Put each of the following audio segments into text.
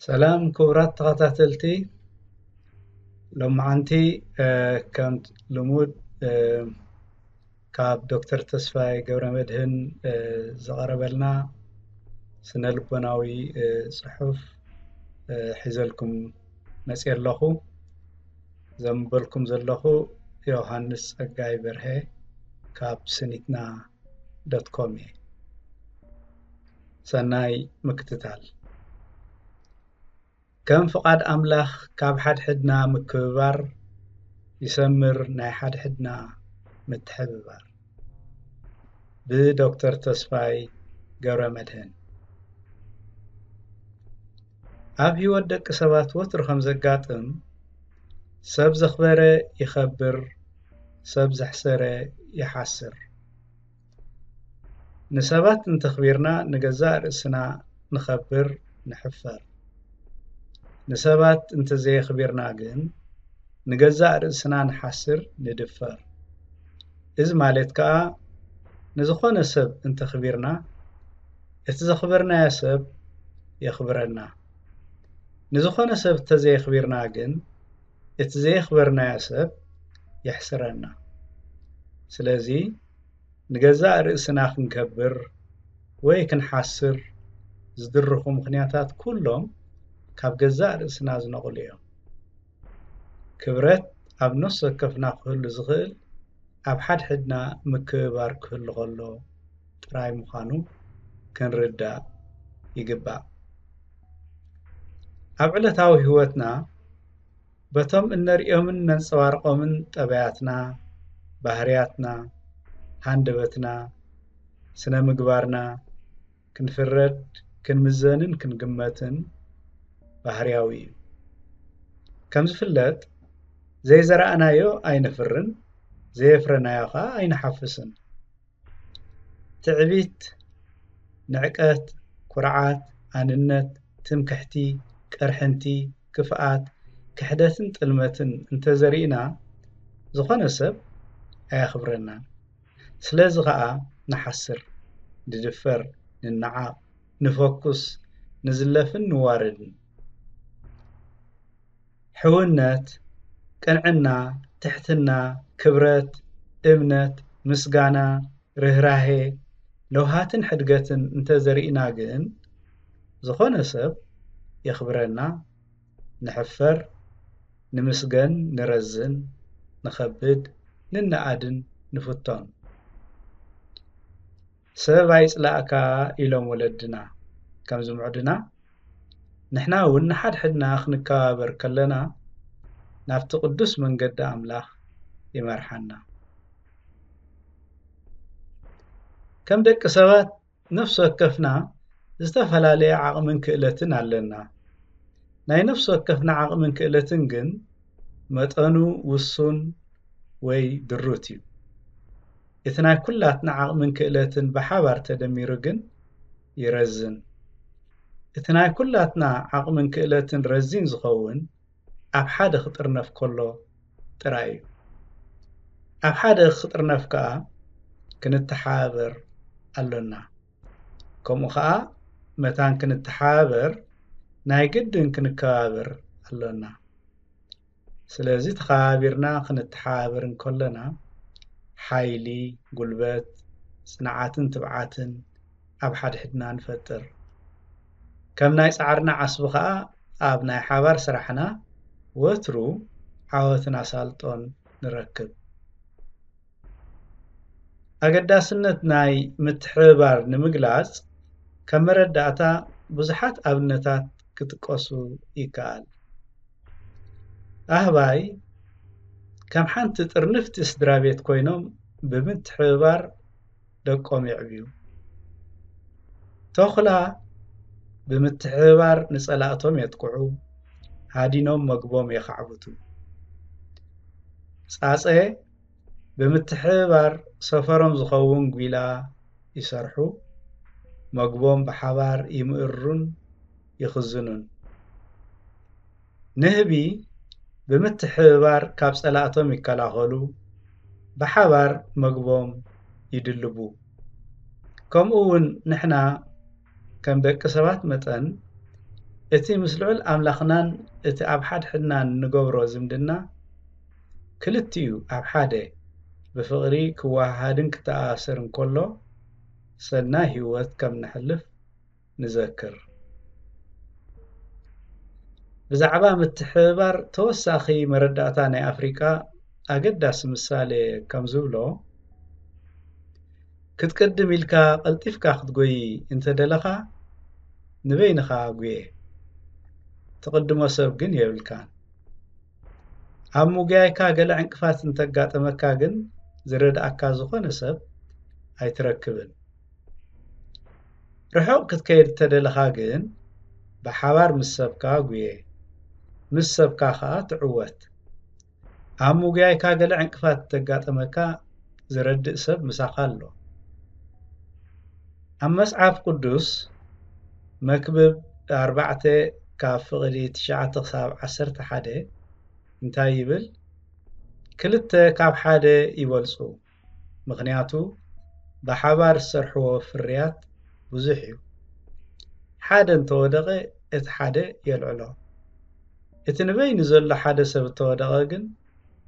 سلام كبرات تغطاتلتي لما عنتي كان لمود كاب دكتور تسفاي قبر مدهن زغرب لنا سنة لبناوي صحف حزلكم مسير لخو زنبلكم زلخو يوحنس أقاي برهي كاب سنتنا دوت كومي سناي مكتتال كم فقاد أملاخ كاب حد حدنا مكبر يسمر ناي حد حدنا متحبر بدكتور تسفاي قبر مدهن ኣብ ህይወት ደቂ ሰባት ወትሩ ከም ዘጋጥም ሰብ ዘኽበረ ይኸብር ሰብ ዘሕሰረ ይሓስር ንሰባት እንተኽቢርና ንገዛእ ርእስና ንኸብር ንሕፈር ንሰባት እንተዘየኽቢርና ግን ንገዛእ ርእስና ንሓስር ንድፈር እዚ ማለት ከዓ ንዝኾነ ሰብ እንተኽቢርና እቲ ዘኽበርናዮ ሰብ የኽብረና ንዝኾነ ሰብ ተዘየኽቢርና ግን እቲ ዘየኽበርናዮ ሰብ የሕስረና ስለዚ ንገዛእ ርእስና ክንከብር ወይ ክንሓስር ዝድርኹ ምኽንያታት ኩሎም ካብ ገዛእ ርእስና ዝነቕሉ እዮም ክብረት ኣብ ነፍሲ ወከፍና ክህሉ ዝኽእል ኣብ ሓድሕድና ምክብባር ክህሉ ከሎ ጥራይ ምዃኑ ክንርዳእ ይግባእ ኣብ ዕለታዊ ህይወትና በቶም እንሪኦምን ነንጸባርቆምን ጠባያትና ባህርያትና ሃንደበትና ስነ ምግባርና ክንፍረድ ክንምዘንን ክንግመትን ባህርያዊ እዩ ከም ዝፍለጥ ዘይዘራእናዮ ኣይነፍርን ዘየፍረናዮ ከዓ ኣይነሓፍስን ትዕቢት ንዕቀት ኩርዓት ኣንነት ትምክሕቲ ቀርሕንቲ ክፍኣት ክሕደትን ጥልመትን እንተዘሪእና ዝኾነ ሰብ ኣየኽብረናን ስለዚ ከዓ ንሓስር ንድፈር ንነዓቕ ንፈኩስ ንዝለፍን ንዋርድን ሕውነት ቅንዕና ትሕትና ክብረት እምነት ምስጋና ርህራሄ ለውሃትን ሕድገትን እንተዘሪእና ግን ዝኾነ ሰብ የኽብረና ንሕፈር ንምስገን ንረዝን ንኸብድ ንነኣድን ንፍቶን ሰብ ኣይጽላእካ ኢሎም ወለድና ከም ዝምዕድና ንሕና እውን ንሓድሕድና ክንከባበር ከለና ናብቲ ቅዱስ መንገዲ ኣምላኽ ይመርሓና ከም ደቂ ሰባት ነፍሲ ወከፍና ዝተፈላለየ ዓቕምን ክእለትን ኣለና ናይ ነፍሲ ወከፍና ዓቕምን ክእለትን ግን መጠኑ ውሱን ወይ ድሩት እዩ እቲ ናይ ኩላትና ዓቕምን ክእለትን ብሓባር ተደሚሩ ግን ይረዝን እቲ ናይ ኩላትና ዓቕምን ክእለትን ረዚን ዝኸውን ኣብ ሓደ ክጥርነፍ ከሎ ጥራይ እዩ ኣብ ሓደ ክጥርነፍ ከዓ ክንተሓባበር ኣለና ከምኡ ከዓ መታን ክንተሓባበር ናይ ግድን ክንከባበር ኣለና ስለዚ ተኸባቢርና ክንተሓባበር እንከለና ሓይሊ ጉልበት ጽንዓትን ትብዓትን ኣብ ሓድሕድና ንፈጥር ከም ናይ ጻዕርና ዓስቢ ከዓ ኣብ ናይ ሓባር ስራሕና ወትሩ ዓወትን ኣሳልጦን ንረክብ ኣገዳስነት ናይ ምትሕብባር ንምግላጽ ከም መረዳእታ ብዙሓት ኣብነታት ክጥቀሱ ይከኣል ኣህባይ ከም ሓንቲ ጥርንፍቲ ስድራ ቤት ኮይኖም ብምትሕብባር ደቆም ይዕብዩ ተኹላ ብምትሕብባር ንጸላእቶም የጥቅዑ ሃዲኖም መግቦም የኻዕብቱ ጻጸ ብምትሕብባር ሰፈሮም ዝኸውን ጒላ ይሰርሑ መግቦም ብሓባር ይምእሩን ይኽዝኑን ንህቢ ብምትሕብባር ካብ ጸላእቶም ይከላኸሉ ብሓባር መግቦም ይድልቡ ከምኡ እውን ንሕና ከም ደቂ ሰባት መጠን እቲ ምስ ልዑል ኣምላኽናን እቲ ኣብ ሓድሕድናን ንገብሮ ዝምድና ክልቲኡ ኣብ ሓደ ብፍቕሪ ክወሃሃድን ክተኣሳሰርን ከሎ ሰናይ ህይወት ከም ንሕልፍ ንዘክር። ብዛዕባ ምትሕብባር ተወሳኺ መረዳእታ ናይ ኣፍሪቃ ኣገዳሲ ምሳሌ ከም ዝብሎ ክትቅድም ኢልካ ቀልጢፍካ ክትጎይ እንተደለኻ ንበይንኻ ጉየ፣ ትቕድሞ ሰብ ግን የብልካን። ኣብ ሙግያይካ ገለ ዕንቅፋት እንተጋጠመካ ግን ዝረድኣካ ዝኾነ ሰብ ኣይትረክብን። ርሑቕ ክትከይድ እተደለኻ ግን ብሓባር ምስ ሰብካ ጉየ፣ ምስ ሰብካ ከዓ ትዕወት። ኣብ ሙግያይካ ገለ ዕንቅፋት እንተጋጠመካ ዝረድእ ሰብ ምሳኻ ኣሎ። ኣብ መጽሓፍ ቅዱስ መክብብ 4:9-11 እንታይ ይብል? ክልተ ካብ ሓደ ይበልጹ፣ ምኽንያቱ ብሓባር ዝሰርሕዎ ፍርያት ብዙሕ እዩ። ሓደ እንተወደቐ እቲ ሓደ የልዕሎ። እቲ ንበይኑ ዘሎ ሓደ ሰብ እንተወደቐ ግን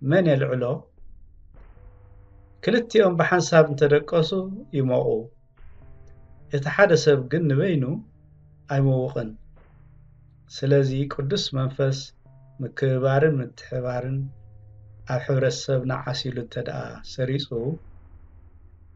መን የልዕሎ? ክልቲኦም ብሓንሳብ እንተደቀሱ ይሞቑ። እቲ ሓደ ሰብ ግን ንበይኑ ኣይመውቕን። ስለዚ ቅዱስ መንፈስ ምክብባርን ምትሕባርን ኣብ ሕብረተሰብና ዓሲሉ እንተደኣ ሰሪጹ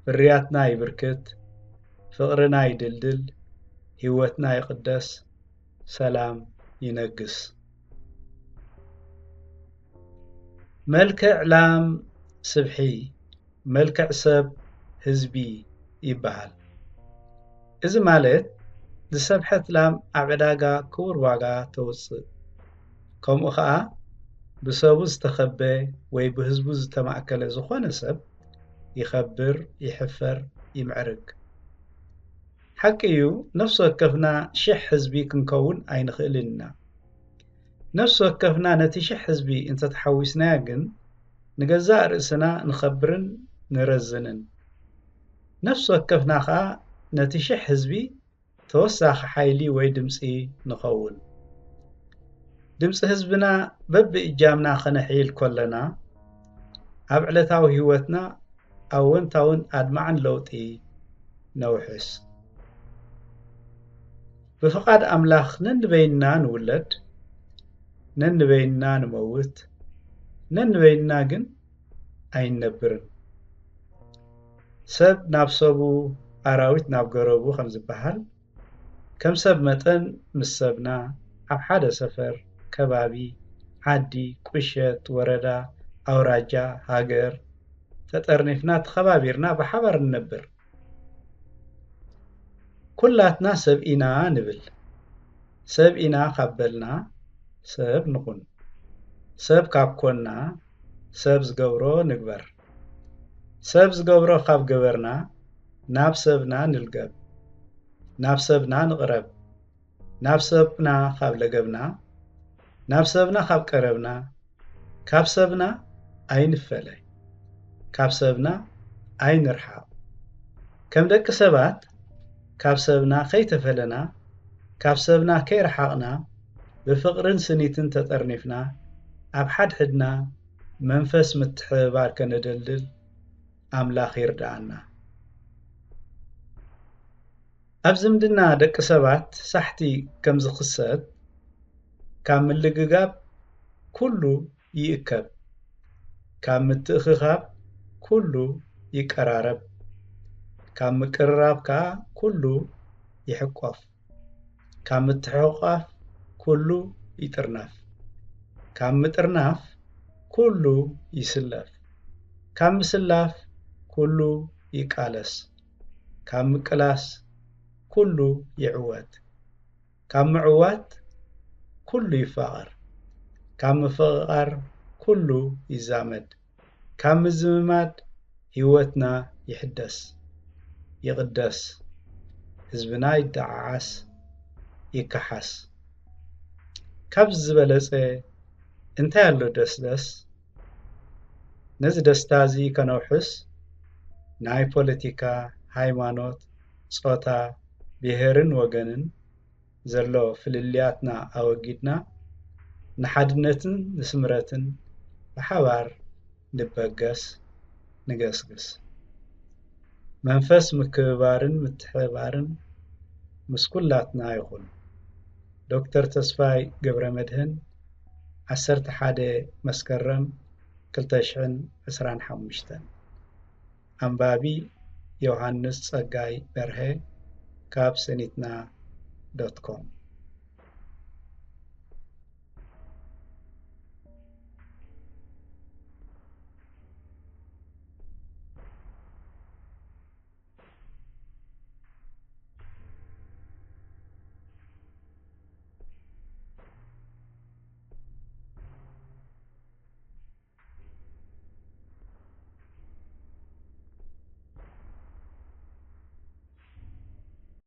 ፍርያትና ይብርክት፣ ፍቕርና ይድልድል፣ ህይወትና ይቕደስ፣ ሰላም ይነግስ። መልክዕ ላም ስብሒ መልክዕ ሰብ ህዝቢ ይበሃል። እዚ ማለት ዝሰብሐት ላም ኣብ ዕዳጋ ክቡር ዋጋ ተውፅእ፣ ከምኡ ከዓ ብሰቡ ዝተኸበ ወይ ብህዝቡ ዝተማእከለ ዝኾነ ሰብ ይኸብር፣ ይሕፈር፣ ይምዕርግ። ሓቂ እዩ ነፍሲ ወከፍና 1000 ህዝቢ ክንከውን ኣይንኽእልን ኢና። ነፍሲ ወከፍና ነቲ 1000 ህዝቢ እንተተሓዊስናያ ግን ንገዛእ ርእስና ንኸብርን ንረዝንን። ነፍሲ ወከፍና ከዓ ነቲ 1000 ህዝቢ ተወሳኺ ሓይሊ ወይ ድምፂ ንኸውን። ድምፂ ህዝብና በብእጃምና ኸነሕይል ከለና ኣብ ዕለታዊ ህይወትና ኣወንታውን ኣድማዕን ለውጢ ነውሕስ። ብፍቓድ ኣምላኽ ነንበይንና ንውለድ፣ ነንበይንና ንመውት፣ ነንበይንና ግን ኣይነብርን። ሰብ ናብ ሰቡ ኣራዊት ናብ ገረቡ ከም ዝበሃል ከም ሰብ መጠን ምስ ሰብና ኣብ ሓደ ሰፈር፣ ከባቢ፣ ዓዲ፣ ቁሸት፣ ወረዳ፣ ኣውራጃ፣ ሃገር ተጠርኒፍና ተኸባቢርና ብሓባር ንነብር። ኩላትና ሰብ ኢና ንብል። ሰብ ኢና ካብ በልና ሰብ ንኹን። ሰብ ካብ ኮንና ሰብ ዝገብሮ ንግበር። ሰብ ዝገብሮ ካብ ገበርና ናብ ሰብና ንልገብ፣ ናብ ሰብና ንቕረብ፣ ናብ ሰብና ካብ ለገብና፣ ናብ ሰብና ካብ ቀረብና፣ ካብ ሰብና ኣይንፈለይ፣ ካብ ሰብና ኣይንርሓቕ። ከም ደቂ ሰባት ካብ ሰብና ከይተፈለና፣ ካብ ሰብና ከይረሓቕና፣ ብፍቕርን ስኒትን ተጠርኒፍና ኣብ ሓድሕድና መንፈስ ምትሕብባር ከነደልድል ኣምላኽ ይርዳኣና። ኣብ ዝምድና ደቂ ሰባት ሳሕቲ ከም ዝኽሰት ካብ ምልግጋብ ኩሉ ይእከብ፣ ካብ ምትእኽኻብ ኩሉ ይቀራረብ፣ ካብ ምቅርራብ ከዓ ኩሉ ይሕቆፍ፣ ካብ ምትሕቑቓፍ ኩሉ ይጥርነፍ፣ ካብ ምጥርናፍ ኩሉ ይስለፍ፣ ካብ ምስላፍ ኩሉ ይቃለስ፣ ካብ ምቅላስ ኩሉ ይዕወት፣ ካብ ምዕዋት ኩሉ ይፋቐር፣ ካብ ምፍቕቓር ኩሉ ይዛመድ፣ ካብ ምዝምማድ ህይወትና ይሕደስ፣ ይቕደስ፣ ህዝብና ይደዓዓስ፣ ይከሓስ። ካብ ዝበለጸ እንታይ ኣሎ ደስደስ? ነዚ ደስታ እዚ ከነውሕስ ናይ ፖለቲካ፣ ሃይማኖት፣ ጾታ፣ ብሔርን ወገንን ዘሎ ፍልልያትና ኣወጊድና ንሓድነትን ንስምረትን ብሓባር ንበገስ ንገስግስ መንፈስ ምክብባርን ምትሕብባርን ምስ ኩላትና ይኹን። ዶክተር ተስፋይ ገብረመድህን 11 መስከረም 2025 ኣንባቢ ዮሃንስ ጸጋይ በርሀ ካብ ሰኒትና.com